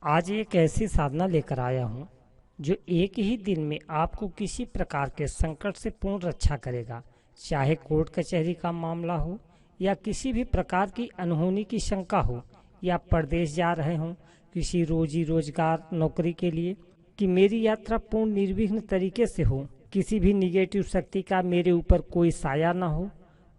आज एक ऐसी साधना लेकर आया हूँ जो एक ही दिन में आपको किसी प्रकार के संकट से पूर्ण रक्षा करेगा। चाहे कोर्ट कचहरी का मामला हो या किसी भी प्रकार की अनहोनी की शंका हो या परदेश जा रहे हों किसी रोजी रोजगार नौकरी के लिए, कि मेरी यात्रा पूर्ण निर्विघ्न तरीके से हो, किसी भी निगेटिव शक्ति का मेरे ऊपर कोई साया न हो।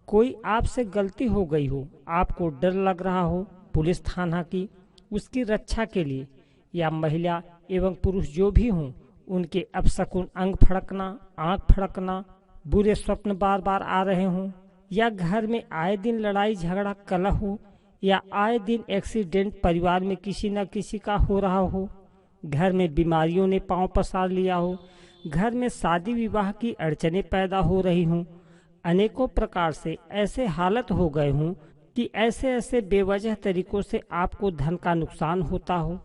कोई आपसे गलती हो गई हो, आपको डर लग रहा हो पुलिस थाना की, उसकी रक्षा के लिए, या महिला एवं पुरुष जो भी हों उनके अपशकुन अंग फड़कना, आंख फड़कना, बुरे स्वप्न बार बार आ रहे हों, या घर में आए दिन लड़ाई झगड़ा कलह हो, या आए दिन एक्सीडेंट परिवार में किसी न किसी का हो रहा हो, घर में बीमारियों ने पांव पसार लिया हो, घर में शादी विवाह की अड़चनें पैदा हो रही हों, अनेकों प्रकार से ऐसे हालत हो गए हों कि ऐसे ऐसे बेवजह तरीकों से आपको धन का नुकसान होता हो,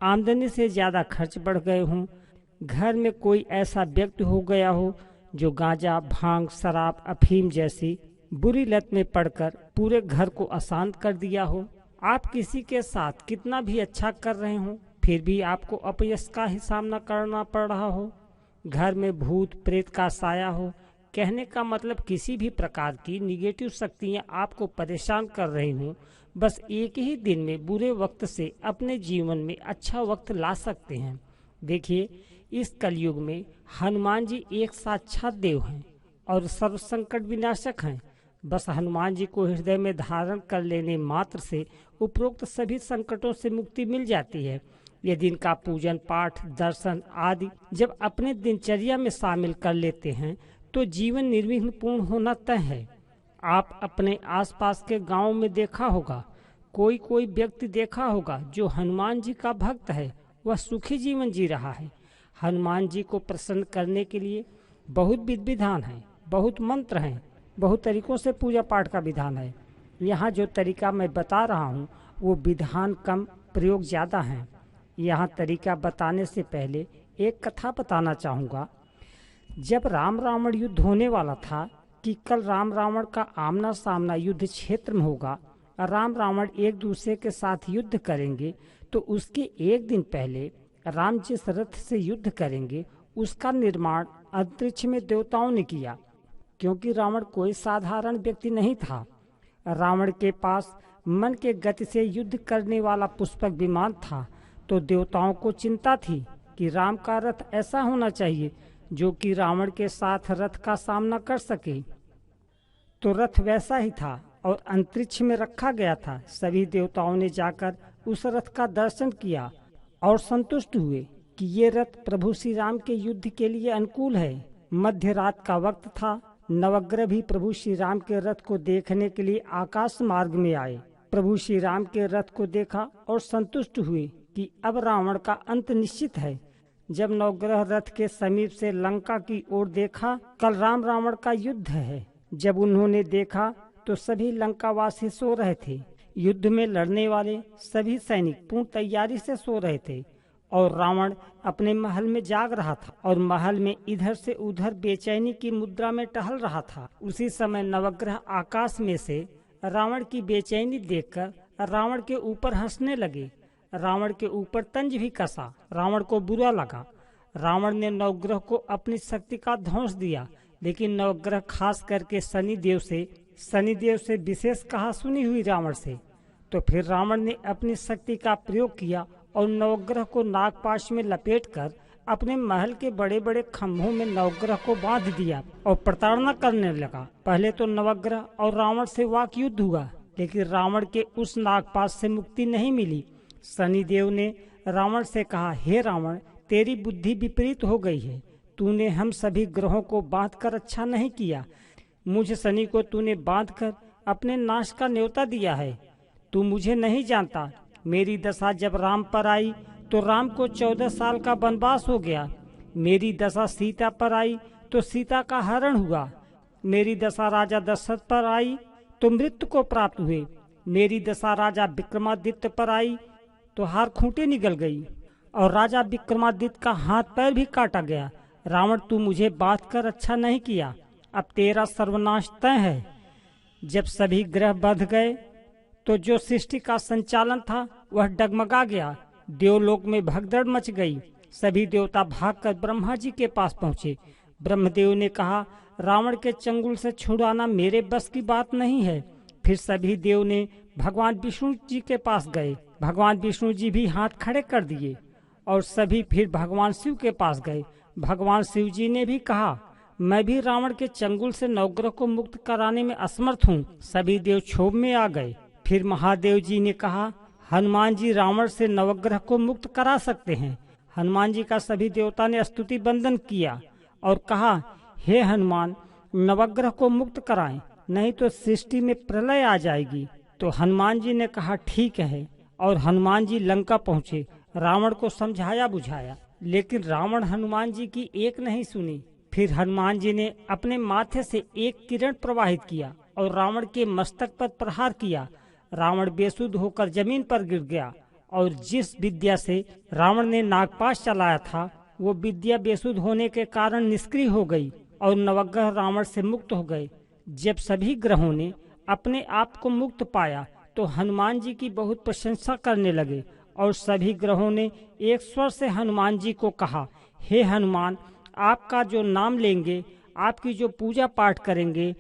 आमदनी से ज़्यादा खर्च बढ़ गए हों, घर में कोई ऐसा व्यक्ति हो गया हो जो गांजा, भांग, शराब, अफीम जैसी बुरी लत में पड़कर पूरे घर को अशांत कर दिया हो। आप किसी के साथ कितना भी अच्छा कर रहे हो फिर भी आपको अपयश का ही सामना करना पड़ रहा हो, घर में भूत प्रेत का साया हो। कहने का मतलब किसी भी प्रकार की निगेटिव शक्तियां आपको परेशान कर रही हों, बस एक ही दिन में बुरे वक्त से अपने जीवन में अच्छा वक्त ला सकते हैं। देखिए, इस कलयुग में हनुमान जी एक साक्षात देव हैं और सर्व संकट विनाशक हैं। बस हनुमान जी को हृदय में धारण कर लेने मात्र से उपरोक्त सभी संकटों से मुक्ति मिल जाती है। यदि इनका पूजन पाठ दर्शन आदि जब अपने दिनचर्या में शामिल कर लेते हैं तो जीवन निर्विघ्न पूर्ण होना तय है। आप अपने आसपास के गांव में देखा होगा, कोई कोई व्यक्ति देखा होगा जो हनुमान जी का भक्त है, वह सुखी जीवन जी रहा है। हनुमान जी को प्रसन्न करने के लिए बहुत विधि विधान है, बहुत मंत्र हैं, बहुत तरीकों से पूजा पाठ का विधान है। यहाँ जो तरीका मैं बता रहा हूँ वो विधान कम प्रयोग ज़्यादा हैं। यहाँ तरीका बताने से पहले एक कथा बताना चाहूँगा। जब राम रावण युद्ध होने वाला था कि कल राम रावण का आमना सामना युद्ध क्षेत्र में होगा, राम रावण एक दूसरे के साथ युद्ध करेंगे, तो उसके एक दिन पहले राम जिस रथ से युद्ध करेंगे उसका निर्माण अंतरिक्ष में देवताओं ने किया। क्योंकि रावण कोई साधारण व्यक्ति नहीं था, रावण के पास मन के गति से युद्ध करने वाला पुष्पक विमान था, तो देवताओं को चिंता थी कि राम का रथ ऐसा होना चाहिए जो कि रावण के साथ रथ का सामना कर सके। तो रथ वैसा ही था और अंतरिक्ष में रखा गया था। सभी देवताओं ने जाकर उस रथ का दर्शन किया और संतुष्ट हुए कि ये रथ प्रभु श्री राम के युद्ध के लिए अनुकूल है। मध्य रात का वक्त था। नवग्रह भी प्रभु श्री राम के रथ को देखने के लिए आकाश मार्ग में आए। प्रभु श्री राम के रथ को देखा और संतुष्ट हुए कि अब रावण का अंत निश्चित है। जब नवग्रह रथ के समीप से लंका की ओर देखा, कल राम रावण का युद्ध है। जब उन्होंने देखा तो सभी लंकावासी सो रहे थे। युद्ध में लड़ने वाले सभी सैनिक पूर्ण तैयारी से सो रहे थे और रावण अपने महल में जाग रहा था और महल में इधर से उधर बेचैनी की मुद्रा में टहल रहा था। उसी समय नवग्रह आकाश में से रावण की बेचैनी देखकर रावण के ऊपर हंसने लगे। रावण के ऊपर तंज भी कसा। रावण को बुरा लगा। रावण ने नवग्रह को अपनी शक्ति का ध्वंस दिया, लेकिन नवग्रह खास करके शनिदेव से विशेष कहा सुनी हुई रावण से। तो फिर रावण ने अपनी शक्ति का प्रयोग किया और नवग्रह को नागपाश में लपेटकर अपने महल के बड़े बड़े खंभों में नवग्रह को बांध दिया और प्रताड़ना करने लगा। पहले तो नवग्रह और रावण से वाक युद्ध हुआ, लेकिन रावण के उस नागपाश से मुक्ति नहीं मिली। शनिदेव ने रावण से कहा, हे रावण, तेरी बुद्धि विपरीत हो गई है। तूने हम सभी ग्रहों को बांधकर अच्छा नहीं किया। मुझ शनि को तूने बांधकर अपने नाश का न्योता दिया है। तू मुझे नहीं जानता। मेरी दशा जब राम पर आई तो राम को 14 साल का वनवास हो गया। मेरी दशा सीता पर आई तो सीता का हरण हुआ। मेरी दशा राजा दशरथ पर आई तो मृत्यु को प्राप्त हुए। मेरी दशा राजा विक्रमादित्य पर आई तो हार खूंटे निकल गई और राजा विक्रमादित्य का हाथ पैर भी काटा गया। रावण, तू मुझे बात कर अच्छा नहीं किया। अब तेरा सर्वनाश तय है। जब सभी ग्रह बंध गए तो जो सृष्टि का संचालन था वह डगमगा गया। देवलोक में भगदड़ मच गई। सभी देवता भागकर ब्रह्मा जी के पास पहुँचे। ब्रह्मदेव ने कहा, रावण के चंगुल से छुड़ाना मेरे बस की बात नहीं है। फिर सभी देव ने भगवान विष्णु जी के पास गए। भगवान विष्णु जी भी हाथ खड़े कर दिए और सभी फिर भगवान शिव के पास गए। भगवान शिव जी ने भी कहा, मैं भी रावण के चंगुल से नवग्रह को मुक्त कराने में असमर्थ हूँ। सभी देव क्षोभ में आ गए। फिर महादेव जी ने कहा, हनुमान जी रावण से नवग्रह को मुक्त करा सकते हैं। हनुमान जी का सभी देवता ने स्तुति बंदन किया और कहा, हे हनुमान, नवग्रह को मुक्त कराएं, नहीं तो सृष्टि में प्रलय आ जाएगी। तो हनुमान जी ने कहा, ठीक है। और हनुमान जी लंका पहुँचे। रावण को समझाया बुझाया, लेकिन रावण हनुमान जी की एक नहीं सुनी। फिर हनुमान जी ने अपने माथे से एक किरण प्रवाहित किया और रावण के मस्तक पर प्रहार किया। रावण बेसुध होकर जमीन पर गिर गया और जिस विद्या से रावण ने नागपाश चलाया था, वो विद्या बेसुध होने के कारण निष्क्रिय हो गई और नवग्रह रावण से मुक्त हो गए। जब सभी ग्रहों ने अपने आप को मुक्त पाया तो हनुमान जी की बहुत प्रशंसा करने लगे और सभी ग्रहों ने एक स्वर से हनुमान जी को कहा, हे हनुमान, आपका जो नाम लेंगे, आपकी जो पूजा पाठ करेंगे,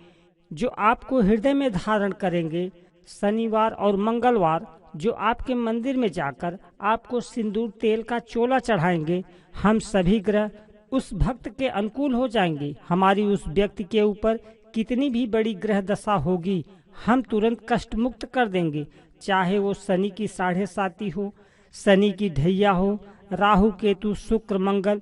जो आपको हृदय में धारण करेंगे, शनिवार और मंगलवार जो आपके मंदिर में जाकर आपको सिंदूर तेल का चोला चढ़ाएंगे, हम सभी ग्रह उस भक्त के अनुकूल हो जाएंगे। हमारी उस व्यक्ति के ऊपर कितनी भी बड़ी ग्रह दशा होगी, हम तुरंत कष्ट मुक्त कर देंगे। चाहे वो शनि की 7.5 हो, शनि की ढैया हो, राहु केतु शुक्र मंगल,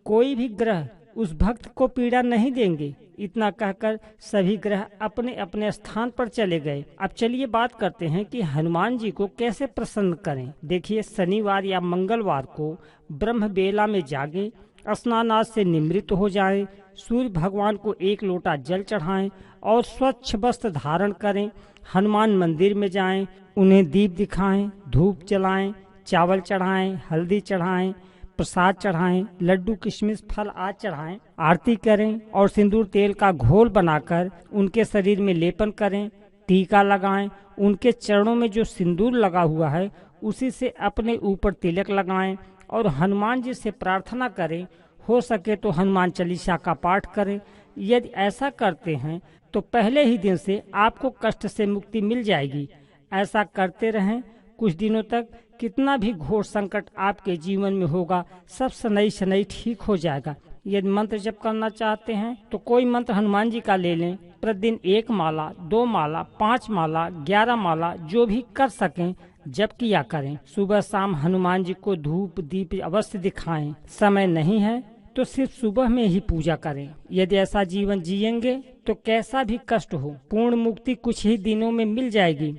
कोई भी ग्रह उस भक्त को पीड़ा नहीं देंगे। इतना कहकर सभी ग्रह अपने अपने स्थान पर चले गए। अब चलिए बात करते हैं कि हनुमान जी को कैसे प्रसन्न करें। देखिए, शनिवार या मंगलवार को ब्रह्म बेला में जागे, स्नानाद से निवृत्त हो जाएं, सूर्य भगवान को 1 लोटा जल चढ़ाएं और स्वच्छ वस्त्र धारण करें। हनुमान मंदिर में जाएं, उन्हें दीप दिखाएं, धूप जलाएं, चावल चढ़ाएं, हल्दी चढ़ाएं, प्रसाद चढ़ाएं, लड्डू किशमिश फल आदि चढ़ाएं, आरती करें और सिंदूर तेल का घोल बनाकर उनके शरीर में लेपन करें, टीका लगाएं। उनके चरणों में जो सिंदूर लगा हुआ है उसी से अपने ऊपर तिलक लगाएं और हनुमान जी से प्रार्थना करें। हो सके तो हनुमान चालीसा का पाठ करें। यदि ऐसा करते हैं तो पहले ही दिन से आपको कष्ट से मुक्ति मिल जाएगी। ऐसा करते रहें कुछ दिनों तक। कितना भी घोर संकट आपके जीवन में होगा, सब शनैः शनैः ठीक हो जाएगा। यदि मंत्र जप करना चाहते हैं तो कोई मंत्र हनुमान जी का ले लें। प्रतिदिन 1 माला, 2 माला, 5 माला, 11 माला, जो भी कर सकें जप किया करें। सुबह शाम हनुमान जी को धूप दीप अवश्य दिखाएं। समय नहीं है तो सिर्फ सुबह में ही पूजा करें। यदि ऐसा जीवन जिएंगे तो कैसा भी कष्ट हो, पूर्ण मुक्ति कुछ ही दिनों में मिल जाएगी।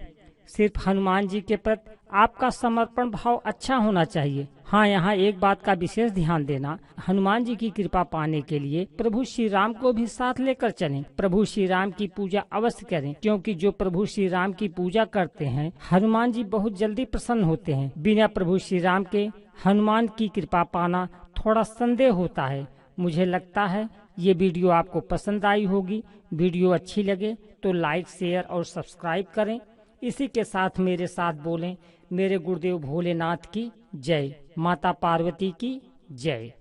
सिर्फ हनुमान जी के प्रति आपका समर्पण भाव अच्छा होना चाहिए। हाँ, यहाँ एक बात का विशेष ध्यान देना, हनुमान जी की कृपा पाने के लिए प्रभु श्री राम को भी साथ लेकर चलें। प्रभु श्री राम की पूजा अवश्य करें, क्योंकि जो प्रभु श्री राम की पूजा करते हैं हनुमान जी बहुत जल्दी प्रसन्न होते हैं। बिना प्रभु श्री राम के हनुमान की कृपा पाना थोड़ा संदेह होता है। मुझे लगता है ये वीडियो आपको पसंद आई होगी। वीडियो अच्छी लगे तो लाइक, शेयर और सब्सक्राइब करें। इसी के साथ मेरे साथ बोलें, मेरे गुरुदेव भोलेनाथ की जय, माता पार्वती की जय।